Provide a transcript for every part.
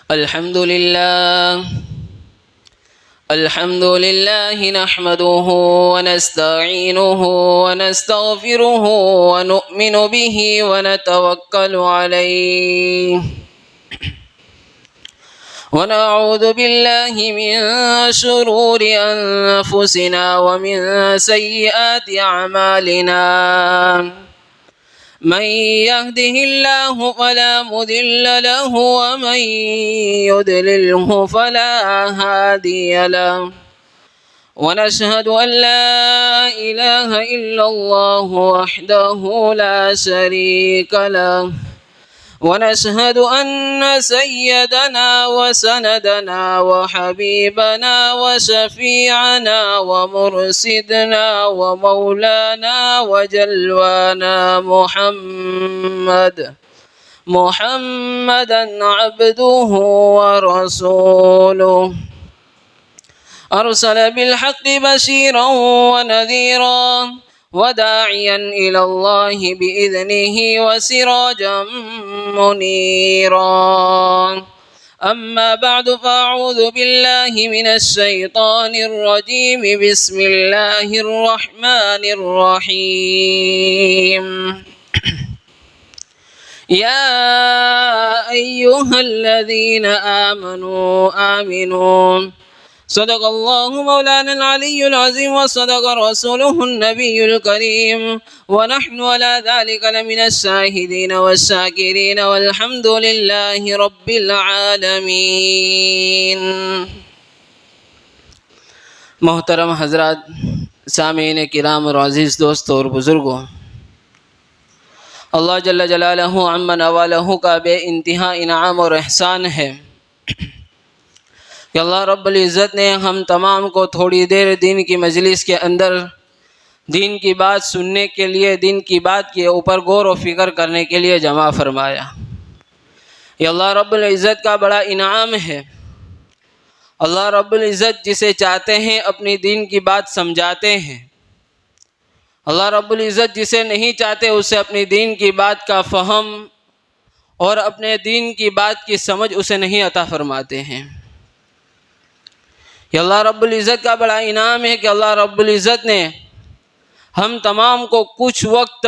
अल्हम्दुलिल्लाह नहमदुहु व नस्तईनुहु व नस्तगफिरुहु व नु'मिनु बिही व नतवक्कलु अलैहि व नऊज़ु बिल्लाहि मिन शुरूरि अनफुसिना व मिन सय्यिआति अअमालिना मन यहदिहिल्लाहु फला मुदिल्ल लहु व मन युद्लिल्हु फला हादिय लहु व नशहदु अन ला इलाहा इल्लल्लाहु वहदहु ला शरीक लहु व नशहदु अन्न सय्यदना व सनदना व हबीबना व शफीअना व मुर्शिदना व मौलाना व जल्वाना मुहम्मदन अब्दुहु व रसूलुहु अरसल बिलहक़्क़ि बशीरन व नज़ीरा वदाइयन इलल्लाहि बिइज़निहि व सिराजम मुनीरा अम्मा बअद फ़अऊज़ु बिल्लाहि मिनश शैतानिर रजीम बिस्मिल्लाहिर रहमानिर रहीम या अय्युहल्लज़ीना आमिनू सदक़ल्लाहु मौलानल अलियुल अज़ीम व सदक़ रसूलुहुन नबियुल करीम व नहनु अला ज़ालिका लमिनश शाहिदीन वश्शाकिरीन वल्हम्दुलिल्लाहि रब्बिल आलमीन। मोहतरम हज़रात, सामीन किराम और अज़ीज़ दोस्तों और बुज़ुर्गों, अल्लाह जल्ल जलालहु अम्मा नवालहु का बेइंतहा इनाम और एहसान है कि अल्लाह रब्बुल इज़्ज़त ने हम तमाम को थोड़ी देर दीन की मजलिस के अंदर दीन की बात सुनने के लिए, दीन की बात के ऊपर गौर व फिक्र करने के लिए जमा फरमाया। ये अल्लाह रब्बुल इज़्ज़त का बड़ा इनाम है। अल्लाह रब्बुल इज़्ज़त जिसे चाहते हैं अपनी दीन की बात समझाते हैं। अल्लाह रब्बुल इज़्ज़त जिसे नहीं चाहते उसे अपनी दीन की बात का फ़हम और अपने दीन की बात की समझ उसे नहीं अता फरमाते हैं। कि अल्लाह रब्बुल इज़्ज़त का बड़ा इनाम है कि अल्लाह रब्बुल इज़्ज़त ने हम तमाम को कुछ वक्त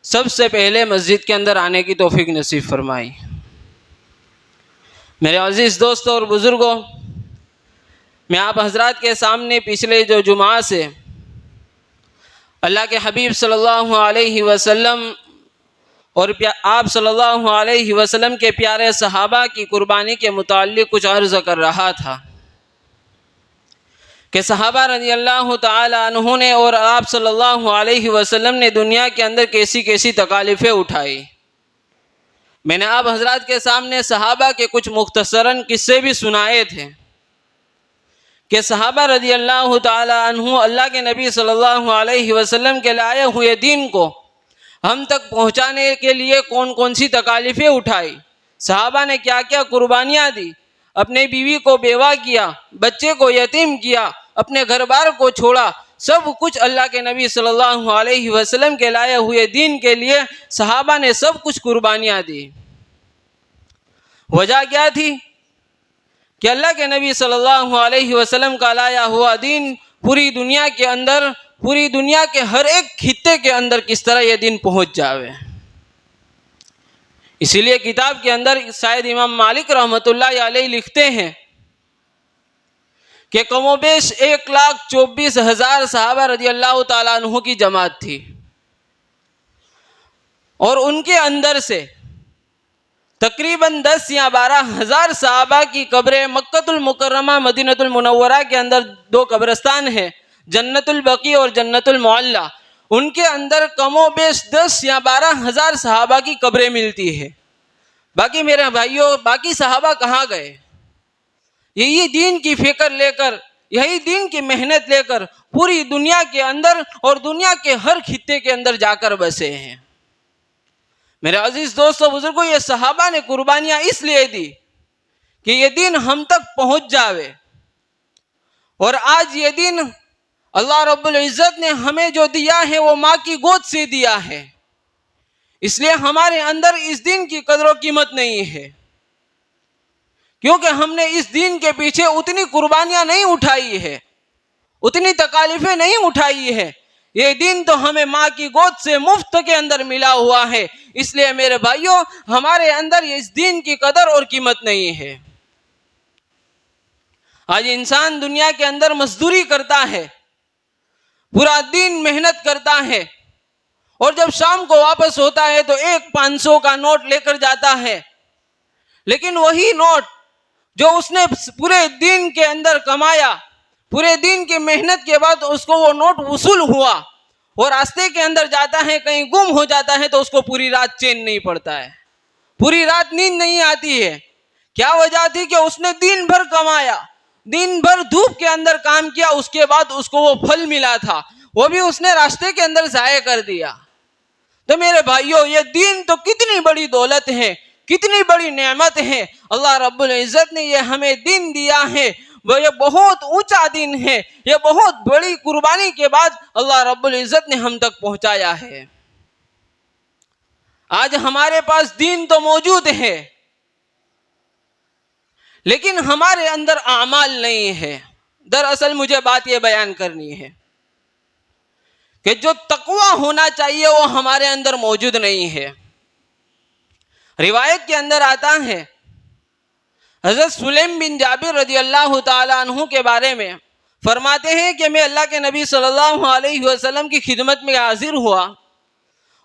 सबसे पहले मस्जिद के अंदर आने की तौफीक नसीब फरमाई। मेरे अज़ीज़ दोस्तों और बुज़ुर्गों, मैं आप हज़रात के सामने पिछले जो जुमा से अल्लाह के हबीब सल्लल्लाहु अलैहि वसल्लम और आप सल्लल्लाहु अलैहि वसल्लम के प्यारे सहाबा की कुर्बानी के मुताल्लिक़ कुछ अर्ज़ कर रहा था कि सहाबा रज़ी अल्लाह ताला अन्हु ने और आप सल्लल्लाहु अलैहि वसल्लम ने दुनिया के अंदर कैसी कैसी तकालीफ़ें उठाई। मैंने आप हज़रात के सामने सहाबा के कुछ मुख्तसरन किस्से भी सुनाए थे कि सहाबा रज़ी अल्लाह ताला अन्हु अल्लाह के नबी सल्लल्लाहु अलैहि वसल्लम के लाए हुए दीन को हम तक पहुँचाने के लिए कौन कौन सी तकालीफ़ें उठाई, सहाबा ने क्या क्या कुर्बानियाँ दी, अपने बीवी को बेवा किया, बच्चे को यतीम किया, अपने घर बार को छोड़ा, सब कुछ अल्लाह के नबी सल्लल्लाहु अलैहि वसल्लम के लाए हुए दीन के लिए सहाबा ने सब कुछ कुर्बानियाँ दी। वजह क्या थी कि अल्लाह के नबी सल्लल्लाहु अलैहि वसल्लम का लाया हुआ दीन पूरी दुनिया के अंदर, पूरी दुनिया के हर एक खित्ते के अंदर किस तरह यह दीन पहुँच जावे। इसीलिए किताब के अंदर शायद इमाम मालिक रहमतुल्लाह अलैहि लिखते हैं कि कमोबेश 1,24,000 सहाबा रज़ी अल्लाह ताला अन्हु की जमात थी और उनके अंदर से तकरीबन 10 या 12,000 सहाबा की कब्रें मक्कतुल मुकर्रमा मदीनतुल मुनव्वरा के अंदर 2 कब्रिस्तान है, जन्नतुल बकी और जन्नतुल मुअल्ला, उनके अंदर कमोबेश 10 या 12,000 सहाबा की कब्रें मिलती है। बाकी मेरे भाइयों, बाकी सहाबा कहाँ गए? यही दीन की फिक्र लेकर, यही दीन की मेहनत लेकर पूरी दुनिया के अंदर और दुनिया के हर खित्ते के अंदर जाकर बसे हैं। मेरे अजीज दोस्तों बुजुर्गों, ये सहाबा ने कुर्बानियां इसलिए दी कि ये दीन हम तक पहुंच जावे। और आज ये दीन अल्लाह रब्बुल इज़्ज़त ने हमें जो दिया है वो माँ की गोद से दिया है, इसलिए हमारे अंदर इस दीन की कदर व कीमत नहीं है। क्योंकि हमने इस दीन के पीछे उतनी कुर्बानियां नहीं उठाई है, उतनी तकालीफें नहीं उठाई है। ये दीन तो हमें माँ की गोद से मुफ्त के अंदर मिला हुआ है। इसलिए मेरे भाइयों, हमारे अंदर इस दीन की कदर और कीमत नहीं है। आज इंसान दुनिया के अंदर मजदूरी करता है, पूरा दिन मेहनत करता है, और जब शाम को वापस होता है तो एक 500 का नोट लेकर जाता है। लेकिन वही नोट जो उसने पूरे दिन के अंदर कमाया, पूरे दिन की मेहनत के बाद उसको वो नोट वसूल हुआ और रास्ते के अंदर जाता है, कहीं गुम हो जाता है, तो उसको पूरी रात चैन नहीं पड़ता है, पूरी रात नींद नहीं आती है। क्या वजह थी कि उसने दिन भर कमाया, दिन भर धूप के अंदर काम किया, उसके बाद उसको वो फल मिला था, वो भी उसने रास्ते के अंदर जाया कर दिया। तो मेरे भाइयों, ये दीन तो कितनी बड़ी दौलत है, कितनी बड़ी नेमत है। अल्लाह रब्बुल इज्जत ने ये हमें दिन दिया है, वो ये बहुत ऊंचा दिन है, ये बहुत बड़ी कुर्बानी के बाद अल्लाह रब्बुल इज्जत ने हम तक पहुंचाया है। आज हमारे पास दीन तो मौजूद है, लेकिन हमारे अंदर आमाल नहीं है। दरअसल मुझे बात यह बयान करनी है कि जो तकवा होना चाहिए वो हमारे अंदर मौजूद नहीं है। रिवायत के अंदर आता है, हजरत सुलेम बिन जाबिर रजी अल्लाह ताला अन्हु के बारे में फरमाते हैं कि मैं अल्लाह के नबी सल्लल्लाहु अलैहि वसल्लम की खिदमत में हाजिर हुआ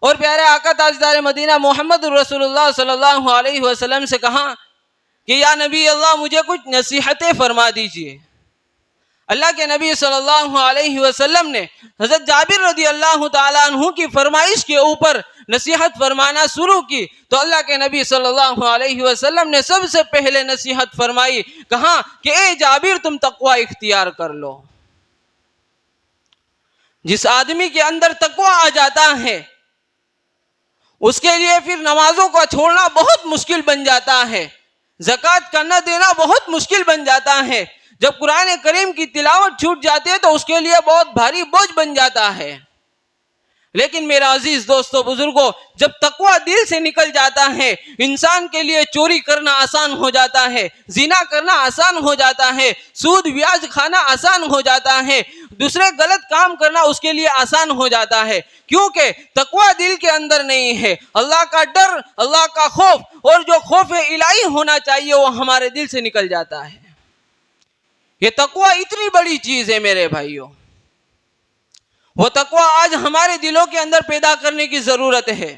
और प्यारे आका ताजदार मदीना मोहम्मद रसूलुल्लाह सल्लल्लाहु अलैहि वसल्लम से कहा कि या नबी अल्लाह, मुझे कुछ नसीहतें फरमा दीजिए। अल्लाह के नबी सल्लल्लाहु अलैहि वसल्लम ने हजरत जाबिर रज़ी अल्लाह ताला अन्हु की फरमाइश के ऊपर नसीहत फरमाना शुरू की। तो अल्लाह के नबी सल्लल्लाहु अलैहि वसल्लम ने सबसे पहले नसीहत फरमाई, कहा कि ए जाबिर, तुम तकवा इख्तियार कर लो। जिस आदमी के अंदर तकवा आ जाता है उसके लिए फिर नमाजों को छोड़ना बहुत मुश्किल बन जाता है, ज़कात का न देना बहुत मुश्किल बन जाता है। जब कुरान करीम की तिलावत छूट जाती है तो उसके लिए बहुत भारी बोझ बन जाता है। लेकिन मेरा अजीज दोस्तों बुजुर्गों, जब तकवा दिल से निकल जाता है, इंसान के लिए चोरी करना आसान हो जाता है, जिना करना आसान हो जाता है, सूद ब्याज खाना आसान हो जाता है, दूसरे गलत काम करना उसके लिए आसान हो जाता है, क्योंकि तकवा दिल के अंदर नहीं है। अल्लाह का डर, अल्लाह का खौफ और जो खौफ इलाही होना चाहिए वो हमारे दिल से निकल जाता है। ये तकवा इतनी बड़ी चीज है मेरे भाइयों, वो तकवा आज हमारे दिलों के अंदर पैदा करने की जरूरत है।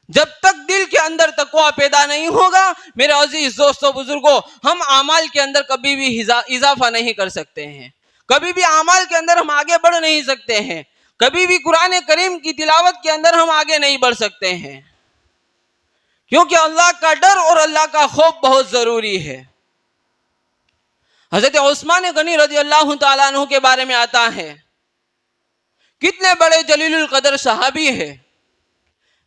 जब तक दिल के अंदर तकवा पैदा नहीं होगा मेरे अजीज दोस्तों बुजुर्गों, हम आमाल के अंदर कभी भी इजाफा नहीं कर सकते हैं, कभी भी आमाल के अंदर हम आगे बढ़ नहीं सकते हैं, कभी भी कुरान करीम की तिलावत के अंदर हम आगे नहीं बढ़ सकते हैं, क्योंकि अल्लाह का डर और अल्लाह का खौफ बहुत जरूरी है। हजरत उस्मान गनी रज़ी अल्लाह ताला अन्हु के बारे में आता है, कितने बड़े जलीलुल कदर सहाबी है,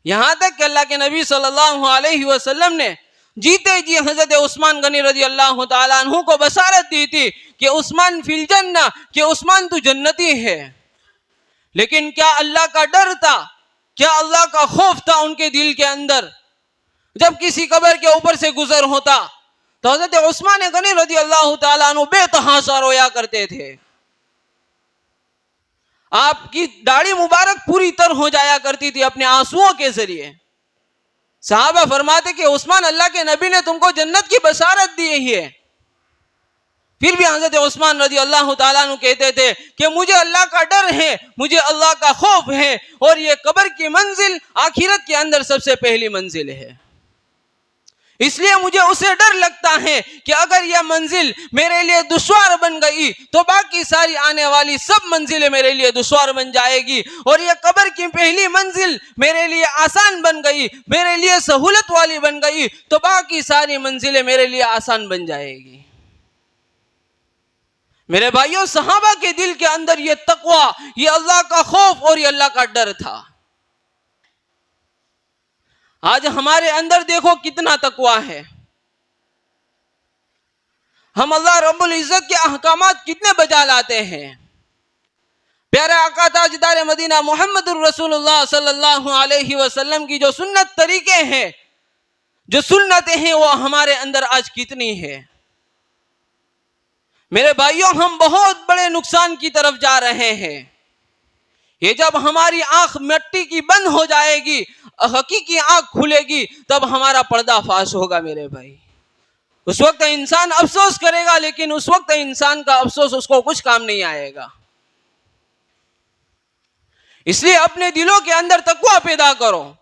यहां तक कि अल्लाह के नबी सल्लल्लाहु अलैहि वसल्लम ने जीते जी हजरत उस्मान गनी रज़ी अल्लाह ताला अन्हु को बशारत दी थी कि उस्मान फिल जन्नह, कि उस्मान तू जन्नती है। लेकिन क्या अल्लाह का डर था, क्या अल्लाह का खौफ था उनके दिल के अंदर? जब किसी कब्र के ऊपर से गुजर होता तो हजरत उस्मान गनी रज़ी अल्लाह ताला अन्हु बेतहाशा रोया करते थे, आपकी दाढ़ी मुबारक पूरी तरह हो जाया करती थी अपने आंसुओं के जरिए। सहाबा फरमाते कि उस्मान, अल्लाह के नबी ने तुमको जन्नत की बशारत दी है, फिर भी हजरत उस्मान रज़ी अल्लाह ताला अन्हु कहते थे कि मुझे अल्लाह का डर है, मुझे अल्लाह का खौफ है, और ये कब्र की मंजिल आखिरत के अंदर सबसे पहली मंजिल है, इसलिए मुझे उसे डर लगता है कि अगर यह मंजिल मेरे लिए दुश्वार बन गई तो बाकी सारी आने वाली सब मंजिलें मेरे लिए दुश्वार बन जाएगी, और यह कब्र की पहली मंजिल मेरे लिए आसान बन गई, मेरे लिए सहूलत वाली बन गई, तो बाकी सारी मंजिलें मेरे लिए आसान बन जाएगी। मेरे भाइयों, सहाबा के दिल के अंदर यह तकवा, यह अल्लाह का खौफ और यह अल्लाह का डर था। आज हमारे अंदर देखो कितना तकवा है, हम अल्लाह रब्बुल इज्जत के अहकामात कितने बजा लाते हैं। प्यारे आका ताजदार मदीना मोहम्मद रसूलुल्लाह सल्लल्लाहु अलैहि वसल्लम की जो सुन्नत तरीके हैं, जो सुन्नतें हैं वो हमारे अंदर आज कितनी है। मेरे भाइयों, हम बहुत बड़े नुकसान की तरफ जा रहे हैं। ये जब हमारी आंख मिट्टी की बंद हो जाएगी, हकीकी आंख खुलेगी, तब हमारा पर्दाफाश होगा मेरे भाई। उस वक्त इंसान अफसोस करेगा, लेकिन उस वक्त इंसान का अफसोस उसको कुछ काम नहीं आएगा। इसलिए अपने दिलों के अंदर तकवा पैदा करो,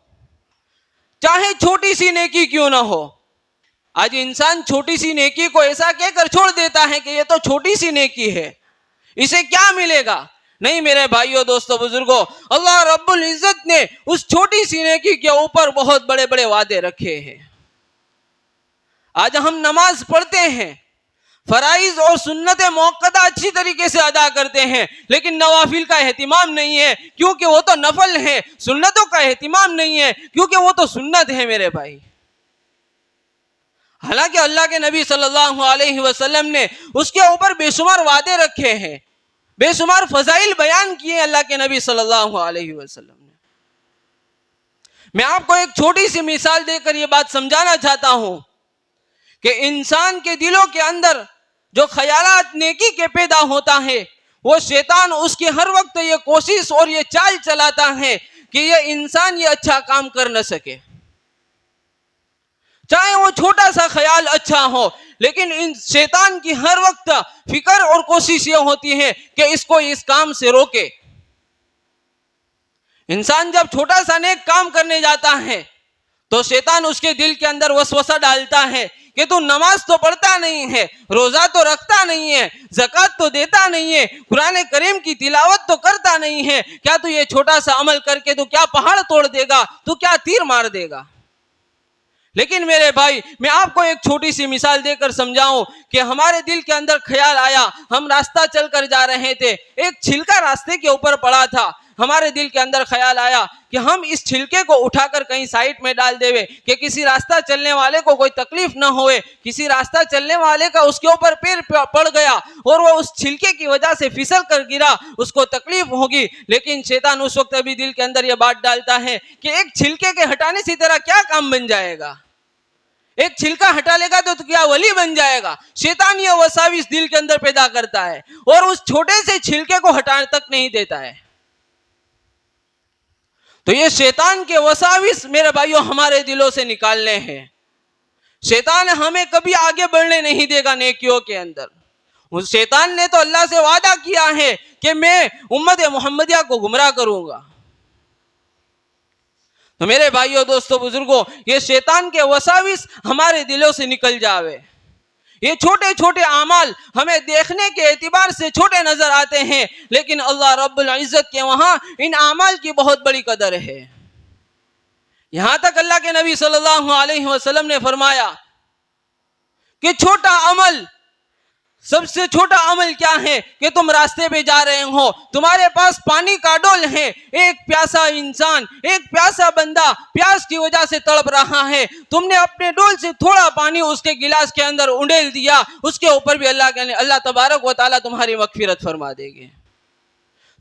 चाहे छोटी सी नेकी क्यों ना हो। आज इंसान छोटी सी नेकी को ऐसा कहकर छोड़ देता है कि ये तो छोटी सी नेकी है, इसे क्या मिलेगा। नहीं मेरे भाइयों, दोस्तों, बुजुर्गों, अल्लाह रब्बुल इज्जत ने उस छोटी सी नेकी के ऊपर बहुत बड़े बड़े वादे रखे हैं। आज हम नमाज पढ़ते हैं, फराइज और सुन्नतें मौक़दा अच्छी तरीके से अदा करते हैं, लेकिन नवाफिल का एहतिमाम नहीं है, क्योंकि वो तो नफल है। सुन्नतों का एहतिमाम नहीं है, क्योंकि वो तो सुन्नत है मेरे भाई। हालांकि अल्लाह के नबी सल्लल्लाहु अलैहि वसल्लम ने उसके ऊपर बेशुमार वादे रखे हैं, बेशुमार फजाइल बयान किए अल्लाह के नबी सल्लल्लाहु अलैहि वसल्लम ने। मैं आपको एक छोटी सी मिसाल देकर यह बात समझाना चाहता हूं कि इंसान के दिलों के अंदर जो ख्यालात नेकी के पैदा होता है, वो शैतान उसकी हर वक्त ये कोशिश और ये चाल चलाता है कि ये इंसान ये अच्छा काम कर न सके। चाहे वो छोटा सा ख्याल अच्छा हो, लेकिन इन शैतान की हर वक्त फिक्र और कोशिश ये होती है कि इसको इस काम से रोके। इंसान जब छोटा सा नेक काम करने जाता है तो शैतान उसके दिल के अंदर वसवसा डालता है कि तू नमाज तो पढ़ता नहीं है, रोजा तो रखता नहीं है, ज़कात तो देता नहीं है, कुरान करीम की तिलावत तो करता नहीं है, क्या तू ये छोटा सा अमल करके तू क्या पहाड़ तोड़ देगा, तू क्या तीर मार देगा। लेकिन मेरे भाई, मैं आपको एक छोटी सी मिसाल देकर समझाऊं कि हमारे दिल के अंदर ख्याल आया, हम रास्ता चलकर जा रहे थे, एक छिलका रास्ते के ऊपर पड़ा था। हमारे दिल के अंदर ख्याल आया कि हम इस छिलके को उठाकर कहीं साइड में डाल देवे कि किसी रास्ता चलने वाले को कोई तकलीफ ना होए। किसी रास्ता चलने वाले का उसके ऊपर पैर पड़ गया और वो उस छिलके की वजह से फिसल कर गिरा, उसको तकलीफ होगी। लेकिन शैतान उस वक्त अभी दिल के अंदर ये बात डालता है कि एक छिलके के हटाने से तेरा क्या काम बन जाएगा, एक छिलका हटा लेगा तो क्या वली बन जाएगा। शैतान ये वसाविस दिल के अंदर पैदा करता है और उस छोटे से छिलके को हटाने तक नहीं देता है। तो ये शैतान के वसाविस मेरे भाइयों हमारे दिलों से निकालने हैं। शैतान हमें कभी आगे बढ़ने नहीं देगा नेकियों के अंदर। उस शैतान ने तो अल्लाह से वादा किया है कि मैं उम्मत मोहम्मदिया को गुमराह करूंगा। तो मेरे भाइयों, दोस्तों, बुजुर्गों, ये शैतान के वसाविस हमारे दिलों से निकल जावे। ये छोटे छोटे आमाल हमें देखने के एतबार से छोटे नजर आते हैं, लेकिन अल्लाह रब्बुल इज्जत के वहां इन आमाल की बहुत बड़ी कदर है। यहां तक अल्लाह के नबी सल्लल्लाहु अलैहि वसल्लम ने फरमाया कि छोटा अमल, सबसे छोटा अमल क्या है कि तुम रास्ते पे जा रहे हो, तुम्हारे पास पानी का डोल है, एक प्यासा इंसान, एक प्यासा बंदा प्यास की वजह से तड़प रहा है, तुमने अपने डोल से थोड़ा पानी उसके गिलास के अंदर उंडेल दिया, उसके ऊपर भी अल्लाह तबारक व तआला तुम्हारी मगफिरत फरमा देगी।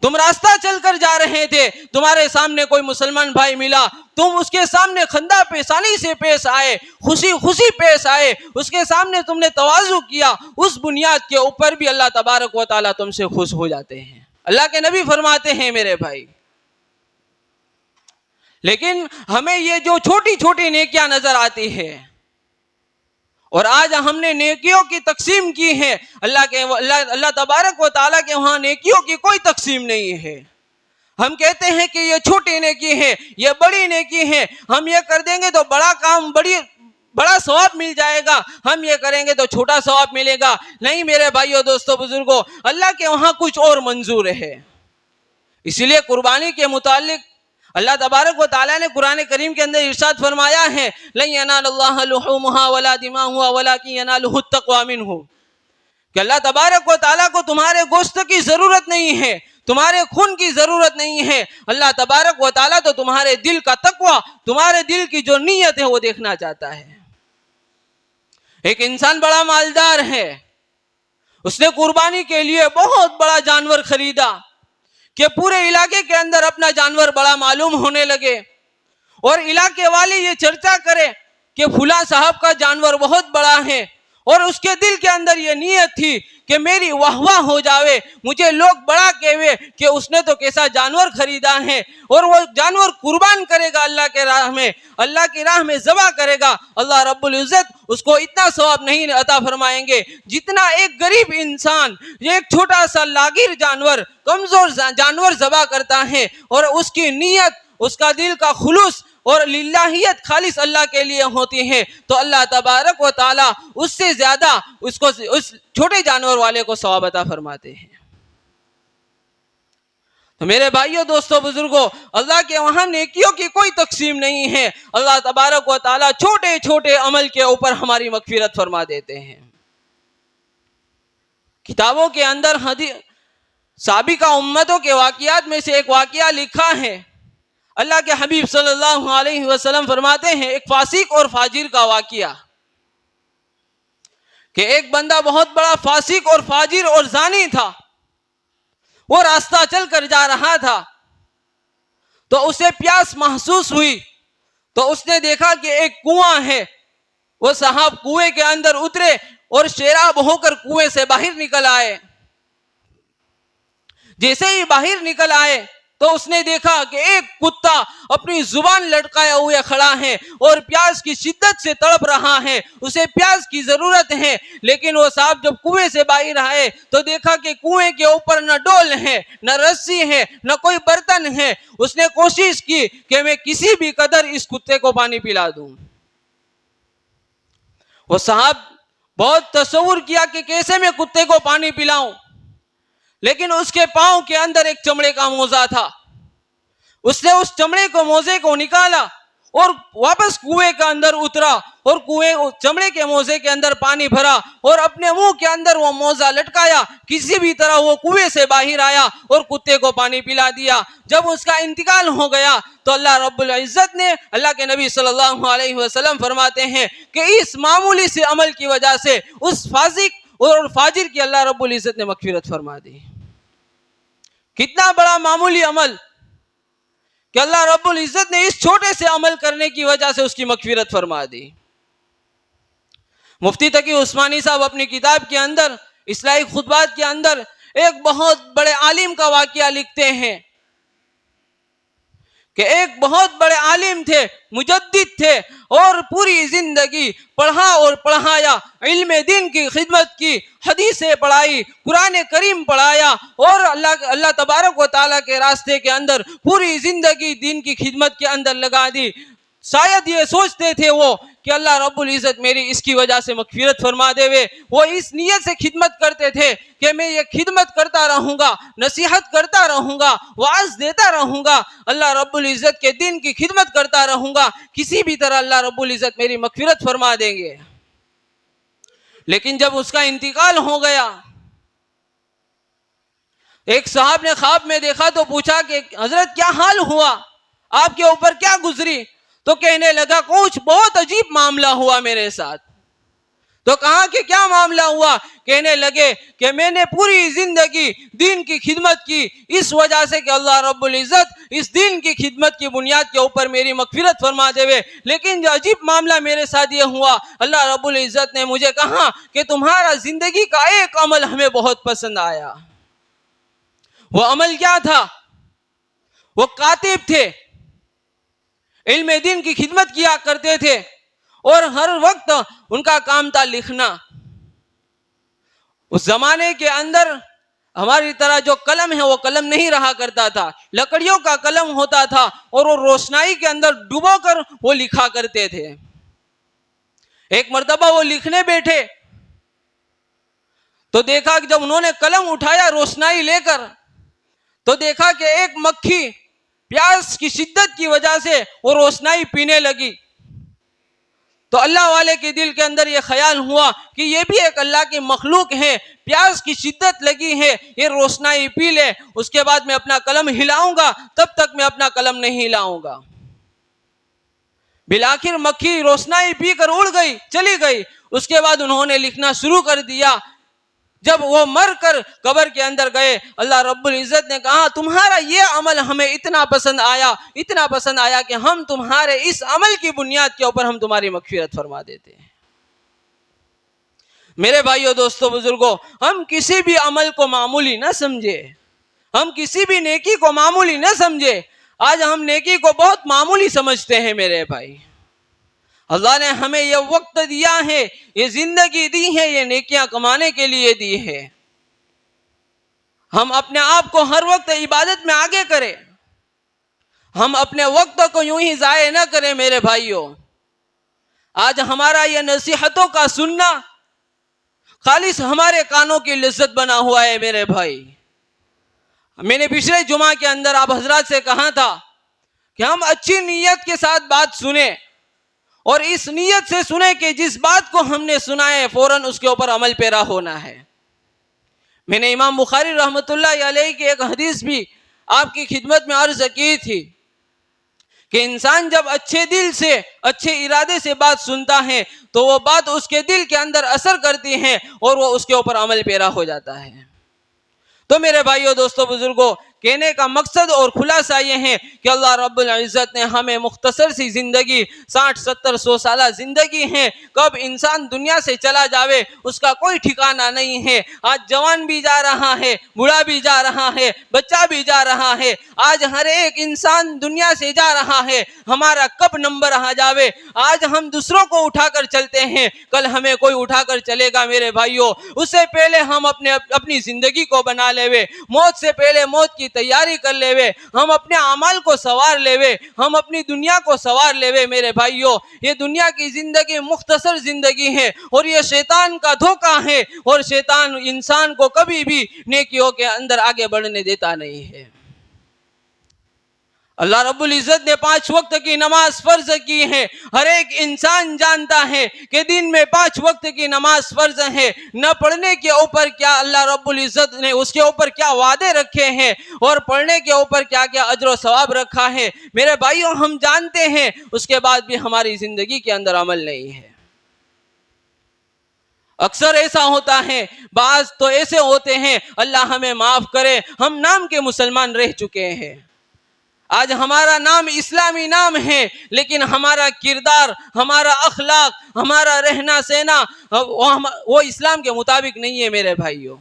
तुम रास्ता चलकर जा रहे थे, तुम्हारे सामने कोई मुसलमान भाई मिला, तुम उसके सामने खंदा पेशानी से पेश आए, खुशी खुशी पेश आए, उसके सामने तुमने तवाज़ु किया, उस बुनियाद के ऊपर भी अल्लाह तबारक व तआला तुमसे खुश हो जाते हैं। अल्लाह के नबी फरमाते हैं मेरे भाई। लेकिन हमें ये जो छोटी छोटी नेकियां नजर आती है और आज हमने नेकियों की तकसीम की है, अल्लाह तबारक व तआला के वहां नेकियों की कोई तकसीम नहीं है। हम कहते हैं कि ये छोटी नेकी है, ये बड़ी नेकी है, हम ये कर देंगे तो बड़ा काम, बड़ा सवाब मिल जाएगा, हम ये करेंगे तो छोटा सवाब मिलेगा। नहीं मेरे भाइयों, दोस्तों, बुजुर्गों, अल्लाह के वहां कुछ और मंजूर है। इसीलिए कुर्बानी के मुतालिक अल्लाह तबारक व तआला ने कुरान करीम के अंदर इरशाद फरमाया है, लन यनालल्लाह लुहूमुहा वला दिमाउहा वलाकिन यनालुहु तक़वा मिन्हु, कि अल्लाह तबारक व तआला को तुम्हारे गोश्त की जरूरत नहीं है, तुम्हारे खून की जरूरत नहीं है। अल्लाह तबारक व तआला तो तुम्हारे दिल का तकवा, तुम्हारे दिल की जो नीयत है वो देखना चाहता है। एक इंसान बड़ा मालदार है, उसने कुर्बानी के लिए बहुत बड़ा जानवर खरीदा कि पूरे इलाके के अंदर अपना जानवर बड़ा मालूम होने लगे और इलाके वाले ये चर्चा करे कि फुला साहब का जानवर बहुत बड़ा है, और उसके दिल के अंदर ये नीयत थी कि मेरी वाहवाह हो जावे, मुझे लोग बड़ा कहे कि उसने तो कैसा जानवर खरीदा है, और वो जानवर कुर्बान करेगा अल्लाह के राह में, अल्लाह की राह में ज़बह करेगा। अल्लाह रब्बुल इज़्ज़त उसको इतना सवाब नहीं अता फरमाएंगे जितना एक गरीब इंसान एक छोटा सा लागिर जानवर, कमजोर जानवर ज़बह करता है, और उसकी नीयत, उसका दिल का खुलूस और लिल्लाहियत खालिस अल्लाह के लिए होती है, तो अल्लाह तबारक व ताला उससे ज्यादा उसको, उस छोटे जानवर वाले को सवाब अता फरमाते हैं। तो मेरे भाइयों, दोस्तों, बुजुर्गों, अल्लाह के वहां नेकियों की कोई तकसीम नहीं है। अल्लाह तबारक व ताला छोटे छोटे अमल के ऊपर हमारी मगफिरत फरमा देते हैं। किताबों के अंदर साबिका उम्मतों के वाकियात में से एक वाकिया लिखा है। अल्लाह के हबीब सल्लल्लाहु अलैहि वसल्लम फरमाते हैं, एक फासिक और फाजिर का वाकिया, कि एक बंदा बहुत बड़ा फासिक और फाजिर और जानी था। वो रास्ता चल कर जा रहा था, तो उसे प्यास महसूस हुई, तो उसने देखा कि एक कुआं है। वो साहब कुएं के अंदर उतरे और शेराब होकर कुएं से बाहर निकल आए। जैसे ही बाहर निकल आए तो उसने देखा कि एक कुत्ता अपनी जुबान लटकाए हुए खड़ा है और प्यास की शिद्दत से तड़प रहा है, उसे प्यास की जरूरत है। लेकिन वो साहब जब कुएं से बाहर आए तो देखा कि कुएं के ऊपर न डोल है, न रस्सी है, न कोई बर्तन है। उसने कोशिश की कि मैं किसी भी कदर इस कुत्ते को पानी पिला दूं। वो साहब बहुत तसव्वुर किया कि कैसे मैं कुत्ते को पानी पिलाऊं, लेकिन उसके पांव के अंदर एक चमड़े का मोजा था। उसने उस चमड़े को मोजे को निकाला और वापस कुएं के अंदर उतरा और चमड़े के मोजे के अंदर पानी भरा और अपने मुंह के अंदर वो मोजा लटकाया। किसी भी तरह वो कुएं से बाहर आया और कुत्ते को पानी पिला दिया। जब उसका इंतकाल हो गया तो अल्लाह रब्बुल इज़्ज़त ने, अल्लाह के नबी सल्लल्लाहु अलैहि वसल्लम फरमाते हैं कि इस मामूली से अमल की वजह से उस फासिक और फाजिर की अल्लाह रब्बुल इज़्ज़त ने मग़फ़िरत फरमा दी। कितना बड़ा मामूली अमल कि अल्लाह रब्बुल इज़्ज़त ने इस छोटे से अमल करने की वजह से उसकी मग़फ़िरत फरमा दी। मुफ्ती तकी उस्मानी साहब अपनी किताब के अंदर इस्लाही खुतबात के अंदर एक बहुत बड़े आलिम का वाक़या लिखते हैं कि एक बहुत बड़े आलिम थे, मुजद्दिद थे और पूरी जिंदगी पढ़ा और पढ़ाया, इल्म दीन की खिदमत की, हदीसें पढ़ाई, कुरान करीम पढ़ाया और अल्लाह तबारक व ताला के रास्ते के अंदर पूरी जिंदगी दीन की खिदमत के अंदर लगा दी। शायद ये सोचते थे वो कि अल्लाह रब्बुल इज़्ज़त मेरी इसकी वजह से मग़फ़िरत फरमा देवे। वो इस नियत से खिदमत करते थे कि मैं ये खिदमत करता रहूँगा, नसीहत करता रहूँगा, वाज़ देता रहूँगा, अल्लाह रब्बुल इज़्ज़त के दिन की खिदमत करता रहूँगा, किसी भी तरह अल्लाह रब्बुल इज़्ज़त मेरी मग़फ़िरत फरमा देंगे। लेकिन जब उसका इंतकाल हो गया, एक साहब ने ख्वाब में देखा तो पूछा कि हजरत क्या हाल हुआ, आपके ऊपर क्या गुजरी? तो कहने लगा कुछ बहुत अजीब मामला हुआ मेरे साथ। तो कहा कि क्या मामला हुआ? कहने लगे कि मैंने पूरी जिंदगी दीन की खिदमत की इस वजह से कि अल्लाह रब्बुल इज़्ज़त इस दीन की खिदमत की बुनियाद के ऊपर मेरी मग़फ़िरत फरमा देवे। लेकिन जो अजीब मामला मेरे साथ ये हुआ, अल्लाह रब्बुल इज़्ज़त ने मुझे कहा कि तुम्हारा जिंदगी का एक अमल हमें बहुत पसंद आया। वो अमल क्या था? वो कातिब थे, इल्म दीन की खिदमत किया करते थे और हर वक्त उनका काम था लिखना। उस जमाने के अंदर हमारी तरह जो कलम है वो कलम नहीं रहा करता था, लकड़ियों का कलम होता था और वो रोशनाई के अंदर डुबोकर वो लिखा करते थे। एक मर्तबा वो लिखने बैठे तो देखा कि जब उन्होंने कलम उठाया रोशनाई लेकर तो देखा कि एक मक्खी प्यास की शिद्दत की वजह से वो रोशनाई पीने लगी। तो अल्लाह वाले के दिल के अंदर ये ख्याल हुआ कि ये भी एक अल्लाह की मखलूक है, प्यास की शिद्दत लगी है, ये रोशनाई पी ले, उसके बाद मैं अपना कलम हिलाऊंगा, तब तक मैं अपना कलम नहीं हिलाऊंगा। बिलाखिर मक्खी रोशनाई पीकर उड़ गई, चली गई। उसके बाद उन्होंने लिखना शुरू कर दिया। जब वो मर कर कब्र के अंदर गए, अल्लाह रब्बुल इज़्ज़त ने कहा तुम्हारा ये अमल हमें इतना पसंद आया कि हम तुम्हारे इस अमल की बुनियाद के ऊपर हम तुम्हारी मग़फ़िरत फरमा देते हैं। मेरे भाइयों, दोस्तों, बुजुर्गों, हम किसी भी अमल को मामूली न समझे, हम किसी भी नेकी को मामूली न समझे। आज हम नेकी को बहुत मामूली समझते हैं मेरे भाई। अल्लाह ने हमें यह वक्त दिया है, ये जिंदगी दी है, ये नेकियां कमाने के लिए दी है। हम अपने आप को हर वक्त इबादत में आगे करें, हम अपने वक्त को यूं ही जाया न करें मेरे भाइयों। आज हमारा यह नसीहतों का सुनना खालिस हमारे कानों की लज्जत बना हुआ है मेरे भाई। मैंने पिछले जुमा के अंदर आप हजरात से कहा था कि हम अच्छी नीयत के साथ बात सुने और इस नीयत से सुने कि जिस बात को हमने सुना है फौरन उसके ऊपर अमल पैरा होना है। मैंने इमाम बुखारी रहमतुल्लाह अलैहि की एक हदीस भी आपकी खिदमत में अर्ज की थी कि इंसान जब अच्छे दिल से, अच्छे इरादे से बात सुनता है तो वो बात उसके दिल के अंदर असर करती है और वो उसके ऊपर अमल पैरा हो जाता है। तो मेरे भाइयों, दोस्तों, बुजुर्गों, कहने का मकसद और खुलासा ये है कि अल्लाह रब्बुल इज़्ज़त ने हमें मुख्तसर सी ज़िंदगी, 60, 70, 100 साल ज़िंदगी है, कब इंसान दुनिया से चला जावे उसका कोई ठिकाना नहीं है। आज जवान भी जा रहा है, बूढ़ा भी जा रहा है, बच्चा भी जा रहा है। आज हर एक इंसान दुनिया से जा रहा है, हमारा कब नंबर आ जावे। आज हम दूसरों को उठाकर चलते हैं, कल हमें कोई उठाकर चलेगा मेरे भाइयों। उससे पहले हम अपनी ज़िंदगी को बना लेवे, मौत से पहले मौत की तैयारी कर लेवे, हम अपने अमाल को सवार लेवे, हम अपनी दुनिया को सवार लेवे मेरे भाइयों। ये दुनिया की जिंदगी मुख्तसर जिंदगी है और ये शैतान का धोखा है और शैतान इंसान को कभी भी नेकियों के अंदर आगे बढ़ने देता नहीं है। अल्लाह रब्बुल इज़्ज़त ने 5 वक्त की नमाज फर्ज की है। हर एक इंसान जानता है कि दिन में 5 वक्त की नमाज फर्ज है। न पढ़ने के ऊपर क्या अल्लाह रब्बुल इज़्ज़त ने उसके ऊपर क्या वादे रखे हैं और पढ़ने के ऊपर क्या क्या अजर व सवाब रखा है मेरे भाइयों, हम जानते हैं। उसके बाद भी हमारी जिंदगी के अंदर अमल नहीं है। अक्सर ऐसा होता है, बाज तो ऐसे होते हैं, अल्लाह हमें माफ करे, हम नाम के मुसलमान रह चुके हैं। आज हमारा नाम इस्लामी नाम है लेकिन हमारा किरदार, हमारा अखलाक, हमारा रहना सहना वो इस्लाम के मुताबिक नहीं है मेरे भाइयों।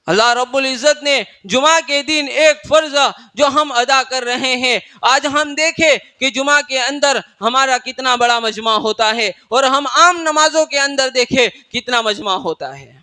अल्लाह रब्बुल इज़्ज़त ने जुमा के दिन एक फर्ज जो हम अदा कर रहे हैं, आज हम देखें कि जुमा के अंदर हमारा कितना बड़ा मजमा होता है और हम आम नमाजों के अंदर देखें कितना मजमा होता है।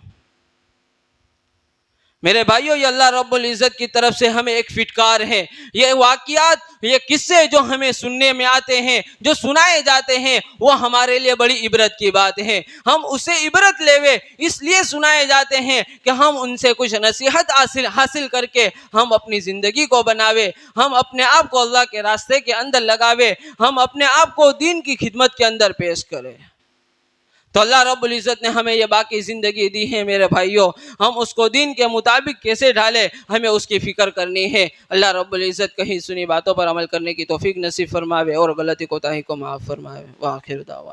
मेरे भाइयों, ये अल्लाह रब्बुल इज़्ज़त की तरफ से हमें एक फिटकार है। ये वाक़ियात, ये किस्से जो हमें सुनने में आते हैं, जो सुनाए जाते हैं, वो हमारे लिए बड़ी इबरत की बात है। हम उसे इबरत लेवे इसलिए सुनाए जाते हैं कि हम उनसे कुछ नसीहत हासिल करके हम अपनी ज़िंदगी को बनावे, हम अपने आप को अल्लाह के रास्ते के अंदर लगावे, हम अपने आप को दीन की खिदमत के अंदर पेश करें। तो अल्लाह रब्बुल इज़्ज़त ने हमें ये बाकी ज़िंदगी दी है मेरे भाइयों, हम उसको दीन के मुताबिक कैसे ढालें हमें उसकी फ़िक्र करनी है। अल्लाह रब्बुल इज़्ज़त कहीं सुनी बातों पर अमल करने की तौफीक नसीब फरमावे और गलती कोताही को माफ़ फरमावे। व आखिर दावाना।